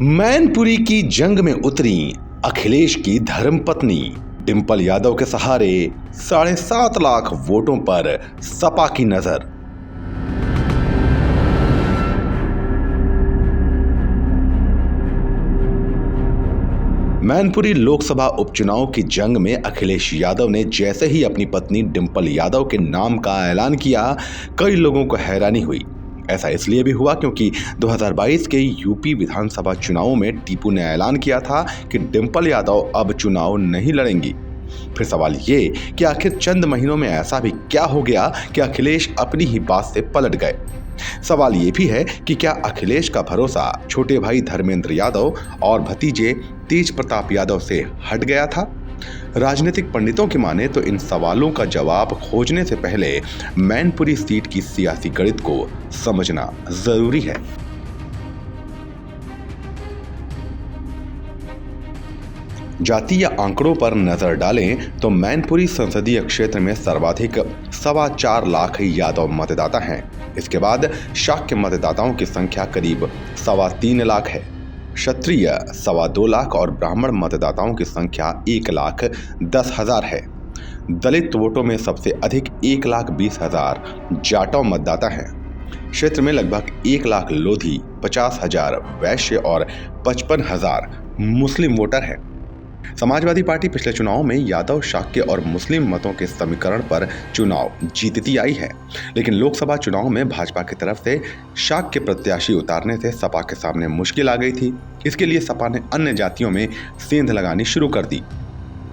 मैनपुरी की जंग में उतरी अखिलेश की धर्मपत्नी डिंपल यादव के सहारे 7.5 लाख वोटों पर सपा की नजर। मैनपुरी लोकसभा उपचुनाव की जंग में अखिलेश यादव ने जैसे ही अपनी पत्नी डिंपल यादव के नाम का ऐलान किया, कई लोगों को हैरानी हुई। ऐसा इसलिए भी हुआ क्योंकि 2022 के यूपी विधानसभा चुनावों में टीपू ने ऐलान किया था कि डिंपल यादव अब चुनाव नहीं लड़ेंगी। फिर सवाल ये कि आखिर चंद महीनों में ऐसा भी क्या हो गया कि अखिलेश अपनी ही बात से पलट गए। सवाल ये भी है कि क्या अखिलेश का भरोसा छोटे भाई धर्मेंद्र यादव और भतीजे तेज प्रताप यादव से हट गया था? राजनीतिक पंडितों की माने तो इन सवालों का जवाब खोजने से पहले मैनपुरी सीट की सियासी गणित को समझना जरूरी है। जाति या आंकड़ों पर नजर डालें तो मैनपुरी संसदीय क्षेत्र में सर्वाधिक 4.25 लाख यादव मतदाता हैं। इसके बाद शाक्य मतदाताओं की संख्या करीब 3.25 लाख है। क्षत्रिय 2.25 लाख और ब्राह्मण मतदाताओं की संख्या 1,10,000 है। दलित वोटों में सबसे अधिक 1,20,000 जाटव मतदाता हैं। क्षेत्र में लगभग 1 लाख लोधी, 50,000 वैश्य और 55,000 मुस्लिम वोटर हैं। समाजवादी पार्टी पिछले चुनाव में यादव, शाक्य और मुस्लिम मतों के समीकरण पर चुनाव जीतती आई है, लेकिन लोकसभा चुनाव में भाजपा की तरफ से शाक्य प्रत्याशी उतारने से सपा के सामने मुश्किल आ गई थी। इसके लिए सपा ने अन्य जातियों में सेंध लगानी शुरू कर दी।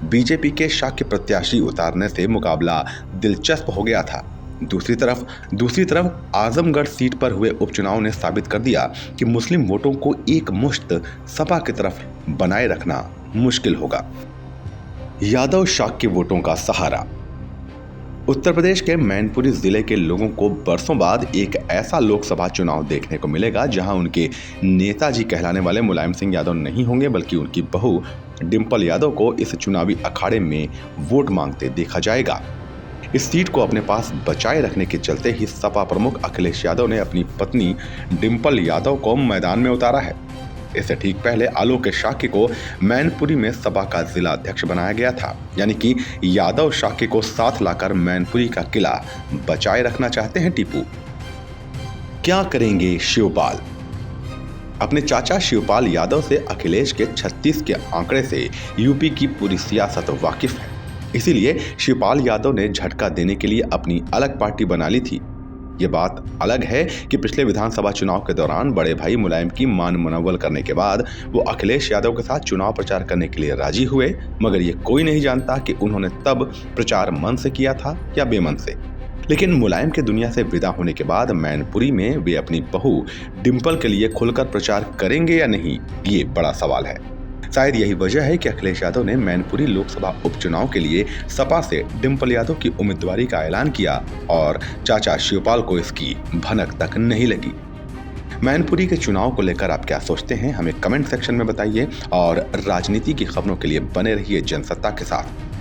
बीजेपी के शाक्य प्रत्याशी उतारने से मुकाबला दिलचस्प हो गया था। दूसरी तरफ आजमगढ़ सीट पर हुए उपचुनाव ने साबित कर दिया कि मुस्लिम वोटों को एक मुश्त सपा की तरफ बनाए रखना मुश्किल होगा। यादव शाक्य वोटों का सहारा। उत्तर प्रदेश के मैनपुरी जिले के लोगों को बरसों बाद एक ऐसा लोकसभा चुनाव देखने को मिलेगा जहां उनके नेताजी कहलाने वाले मुलायम सिंह यादव नहीं होंगे, बल्कि उनकी बहू डिंपल यादव को इस चुनावी अखाड़े में वोट मांगते देखा जाएगा। इस सीट को अपने पास बचाए रखने के चलते ही सपा प्रमुख अखिलेश यादव ने अपनी पत्नी डिंपल यादव को मैदान में उतारा है। इससे ठीक पहले आलोक शाक्य को मैनपुरी में सपा का जिला अध्यक्ष बनाया गया था, यानी कि यादव शाक्य को साथ लाकर मैनपुरी का किला बचाए रखना चाहते हैं टीपू। क्या करेंगे शिवपाल? अपने चाचा शिवपाल यादव से अखिलेश के 36 के आंकड़े से यूपी की पूरी सियासत वाकिफ है। इसीलिए शिवपाल यादव ने झटका देने के लिए अपनी अलग पार्टी बना ली थी। ये बात अलग है कि पिछले विधानसभा चुनाव के दौरान बड़े भाई मुलायम की मान मनवल करने के बाद वो अखिलेश यादव के साथ चुनाव प्रचार करने के लिए राजी हुए, मगर ये कोई नहीं जानता कि उन्होंने तब प्रचार मन से किया था या बेमन से। लेकिन मुलायम के दुनिया से विदा होने के बाद मैनपुरी में वे अपनी बहू डिंपल के लिए खुलकर प्रचार करेंगे या नहीं, ये बड़ा सवाल है। शायद यही वजह है कि अखिलेश यादव ने मैनपुरी लोकसभा उपचुनाव के लिए सपा से डिंपल यादव की उम्मीदवारी का ऐलान किया और चाचा शिवपाल को इसकी भनक तक नहीं लगी। मैनपुरी के चुनाव को लेकर आप क्या सोचते हैं, हमें कमेंट सेक्शन में बताइए और राजनीति की खबरों के लिए बने रहिए जनसत्ता के साथ।